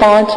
5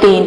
3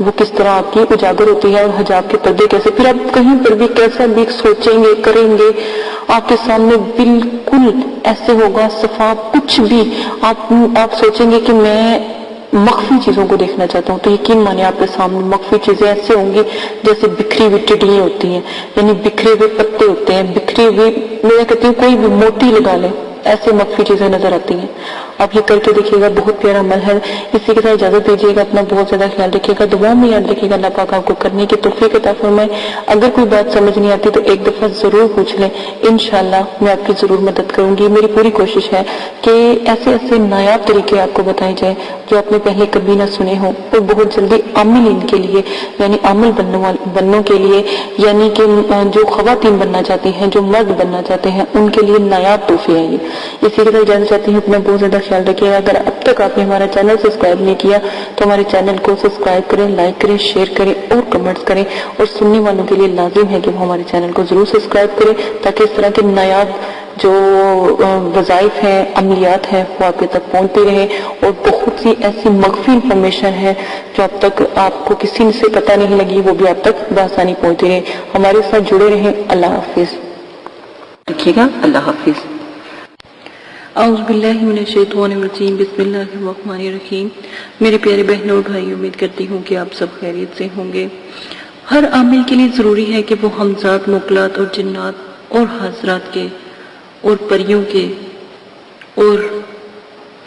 وہ کس طرح آپ کی اجاگر ہوتی ہے، اور حجاب کے پردے کیسے، پھر آپ کہیں پر بھی کیسا بھی سوچیں گے کریں گے، آپ کے سامنے بالکل ایسے ہوگا صفا، کچھ بھی آپ سوچیں گے کہ میں مخفی چیزوں کو دیکھنا چاہتا ہوں، تو یقین مانے آپ کے سامنے مخفی چیزیں ایسے ہوں گی جیسے بکھری ہوئی ٹڈیاں ہوتی ہیں، یعنی بکھرے ہوئے پتے ہوتے ہیں، بکھری ہوئی، میں کہتی ہوں کوئی بھی موتی لگا لیں، ایسے مخفی چیزیں نظر آتی ہیں۔ آپ یہ کر کے دیکھیے گا، بہت پیارا عمل ہے۔ اسی کے ساتھ اجازت دیجیے گا، اپنا بہت زیادہ خیال رکھیے گا، دعا میں یاد رکھیے گا، اللہ پاک آپ کو کرنے کی توفیق عطا فرمائے۔ اگر کوئی بات سمجھ نہیں آتی تو ایک دفعہ ضرور پوچھ لیں، انشاءاللہ میں آپ کی ضرور مدد کروں گی۔ میری پوری کوشش ہے کہ ایسے نایاب طریقے آپ کو بتائے جائیں جو آپ نے پہلے کبھی نہ سنے ہوں، اور بہت جلدی عامل ان کے لیے، یعنی عامل بننے کے لیے، یعنی کہ جو خواتین بننا چاہتی ہیں، جو مرد بننا چاہتے ہیں، ان کے لیے نایاب تحفے ہیں یہ۔ اسی کے ساتھ جاننا چاہتی ہوں، اپنا بہت زیادہ خیال رکھیے گا۔ اگر اب تک آپ نے ہمارا چینل سبسکرائب نہیں کیا تو ہمارے چینل کو سبسکرائب کریں، لائک کریں، شیئر کریں اور کمنٹس کریں، اور سننے والوں کے لیے لازم ہے کہ وہ ہمارے چینل کو ضرور سبسکرائب کریں، تاکہ اس طرح کے نایاب جو وظائف ہیں، عملیات ہیں، وہ آپ کے تک پہنچتی رہے، اور بہت سی ایسی مخفی انفارمیشن ہے جو اب تک آپ کو کسی سے پتہ نہیں لگی، وہ بھی آپ تک بآسانی پہنچتی رہے۔ ہمارے ساتھ جڑے رہیں۔ اللہ حافظ رکھیے گا۔ اللہ حافظ۔ اعوذ باللہ من الشیطان الرجیم، بسم اللہ الرحمن الرحیم۔ میرے پیارے بہنوں اور بھائی، امید کرتی ہوں کہ آپ سب خیریت سے ہوں گے۔ ہر عامل کے لیے ضروری ہے کہ وہ ہمزاد، موکلات اور جنات اور حضرات کے اور پریوں کے اور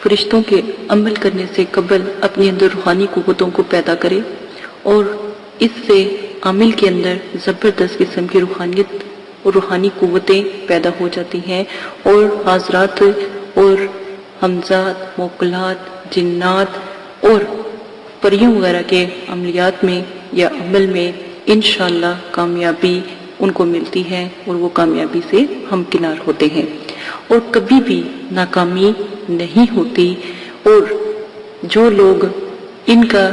فرشتوں کے عمل کرنے سے قبل اپنے اندر روحانی قوتوں کو پیدا کرے، اور اس سے عامل کے اندر زبردست قسم کی روحانیت اور روحانی قوتیں پیدا ہو جاتی ہیں، اور حضرات اور ہمزاد، موکلات، جنات اور پریوں وغیرہ کے عملیات میں یا عمل میں انشاءاللہ کامیابی ان کو ملتی ہے، اور وہ کامیابی سے ہمکنار ہوتے ہیں، اور کبھی بھی ناکامی نہیں ہوتی۔ اور جو لوگ ان کا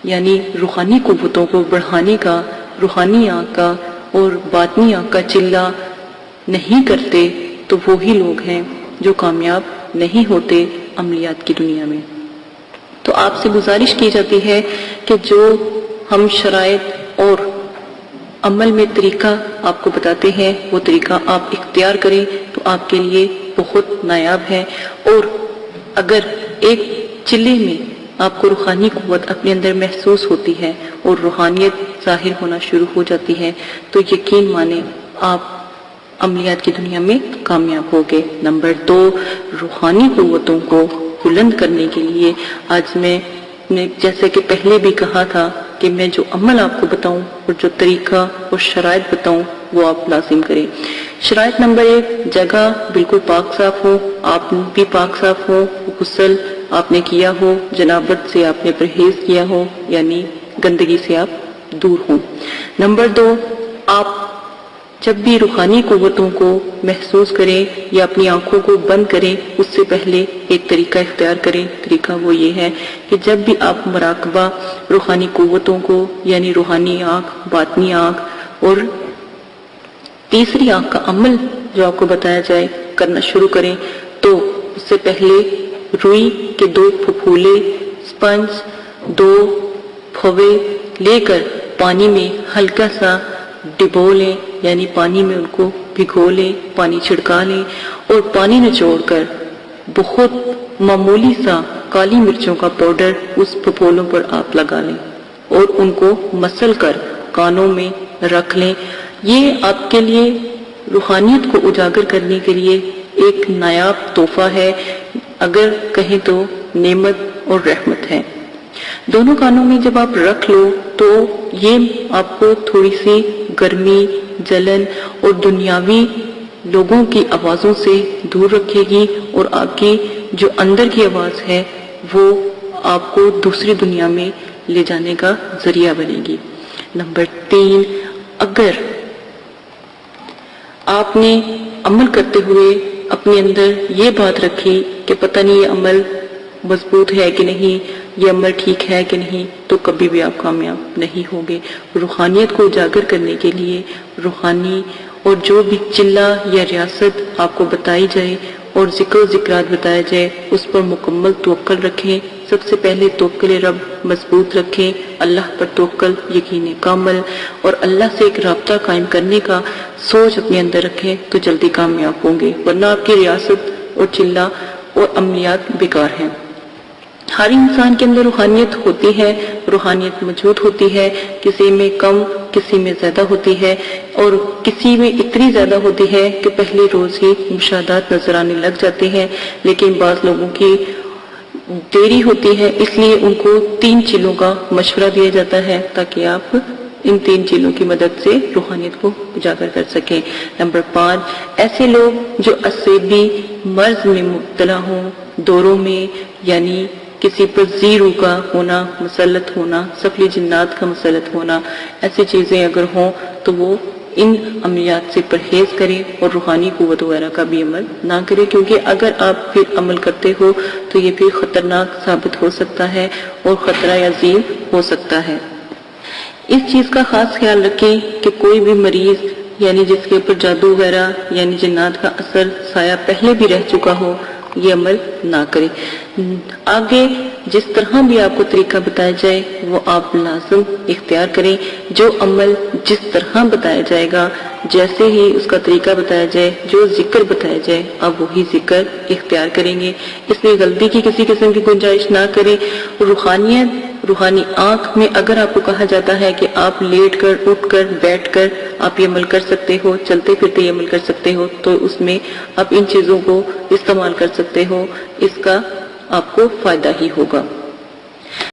یعنی روحانی قوتوں کو بڑھانے کا، روحانی آنکھ کا اور باطنی آنکھ کا چلہ نہیں کرتے، تو وہی لوگ ہیں جو کامیاب نہیں ہوتے عملیات کی دنیا میں۔ تو آپ سے گزارش کی جاتی ہے کہ جو ہم شرائط اور عمل میں طریقہ آپ کو بتاتے ہیں، وہ طریقہ آپ اختیار کریں تو آپ کے لیے بہت نایاب ہے۔ اور اگر ایک چلے میں آپ کو روحانی قوت اپنے اندر محسوس ہوتی ہے اور روحانیت ظاہر ہونا شروع ہو جاتی ہے، تو یقین مانیں آپ عملیات کی دنیا میں کامیاب ہوگے۔ نمبر 2، روحانی قوتوں کو بلند کرنے کے لیے آج میں نے جیسے کہ پہلے بھی کہا تھا کہ میں جو عمل آپ کو بتاؤں اور جو طریقہ اور شرائط بتاؤں وہ آپ لازم کریں۔ شرائط نمبر 1، جگہ بالکل پاک صاف ہو، آپ بھی پاک صاف ہو، غسل آپ نے کیا ہو، جنابت سے آپ نے پرہیز کیا ہو، یعنی گندگی سے آپ دور ہوں۔ نمبر 2، آپ جب بھی روحانی قوتوں کو محسوس کریں یا اپنی آنکھوں کو بند کریں، اس سے پہلے ایک طریقہ اختیار کریں۔ طریقہ وہ یہ ہے کہ جب بھی آپ مراقبہ روحانی قوتوں کو، یعنی روحانی آنکھ، باطنی آنکھ اور تیسری آنکھ کا عمل جو آپ کو بتایا جائے کرنا شروع کریں، تو اس سے پہلے روئی کے 2 پھپھولے، سپنج 2 پھوے لے کر پانی میں ہلکا سا ڈبو لیں، یعنی پانی میں ان کو بھگو لیں، پانی چھڑکا لیں، اور پانی نچوڑ کر بہت معمولی سا کالی مرچوں کا پاؤڈر اس پھپھولوں پر آپ لگا لیں، اور ان کو مسل کر کانوں میں رکھ لیں۔ یہ آپ کے لیے روحانیت کو اجاگر کرنے کے لیے ایک نایاب تحفہ ہے، اگر کہیں تو نعمت اور رحمت ہے۔ دونوں کانوں میں جب آپ رکھ لو تو یہ آپ کو تھوڑی سی گرمی، جلن اور دنیاوی لوگوں کی آوازوں سے دور رکھے گی، اور آپ کی جو اندر کی آواز ہے وہ آپ کو دوسری دنیا میں لے جانے کا ذریعہ بنے گی۔ نمبر 3، اگر آپ نے عمل کرتے ہوئے اپنے اندر یہ بات رکھی کہ پتہ نہیں یہ عمل مضبوط ہے کہ نہیں، یہ عمل ٹھیک ہے کہ نہیں، تو کبھی بھی آپ کامیاب نہیں ہوگے۔ روحانیت کو اجاگر کرنے کے لیے روحانی اور جو بھی چلہ یا ریاست آپ کو بتائی جائے اور ذکر و ذکرات بتایا جائے اس پر مکمل توکل رکھیں۔ سب سے پہلے توکل رب مضبوط رکھیں، اللہ پر توکل، یقین کامل، اور اللہ سے ایک رابطہ قائم کرنے کا سوچ اپنے اندر رکھیں تو جلدی کامیاب ہوں گے، ورنہ آپ کی ریاست اور چلہ اور عملیات بیکار ہیں۔ ہر انسان کے اندر روحانیت ہوتی ہے، روحانیت موجود ہوتی ہے، کسی میں کم کسی میں زیادہ ہوتی ہے، اور کسی میں اتنی زیادہ ہوتی ہے کہ پہلے روز ہی مشاہدات نظر آنے لگ جاتے ہیں، لیکن بعض لوگوں کی دیری ہوتی ہے، اس لیے ان کو 3 چیزوں کا مشورہ دیا جاتا ہے تاکہ آپ ان 3 چیزوں کی مدد سے روحانیت کو اجاگر کر سکیں۔ نمبر 5، ایسے لوگ جو عصبی مرض میں مبتلا ہوں، دوروں میں، یعنی کسی پر زیرو کا ہونا، مسلط ہونا، سفلی جنات کا مسلط ہونا، ایسی چیزیں اگر ہوں تو وہ ان عملیات سے پرہیز کریں اور روحانی قوت وغیرہ کا بھی عمل نہ کریں، کیونکہ اگر آپ پھر عمل کرتے ہو تو یہ پھر خطرناک ثابت ہو سکتا ہے اور خطرہ عظیم ہو سکتا ہے۔ اس چیز کا خاص خیال رکھیں کہ کوئی بھی مریض یعنی جس کے اوپر جادو وغیرہ یعنی جنات کا اثر سایہ پہلے بھی رہ چکا ہو یہ عمل نہ کرے۔ آگے جس طرح بھی آپ کو طریقہ بتایا جائے وہ آپ لازم اختیار کریں۔ جو عمل جس طرح بتایا جائے گا، جیسے ہی اس کا طریقہ بتایا جائے، جو ذکر بتایا جائے، آپ وہی ذکر اختیار کریں گے۔ اس میں غلطی کی کسی قسم کی گنجائش نہ کریں۔ روحانی آنکھ میں اگر آپ کو کہا جاتا ہے کہ آپ لیٹ کر، اٹھ کر، بیٹھ کر آپ یہ عمل کر سکتے ہو، چلتے پھرتے یہ عمل کر سکتے ہو، تو اس میں آپ ان چیزوں کو استعمال کر سکتے ہو، اس کا آپ کو فائدہ ہی ہوگا۔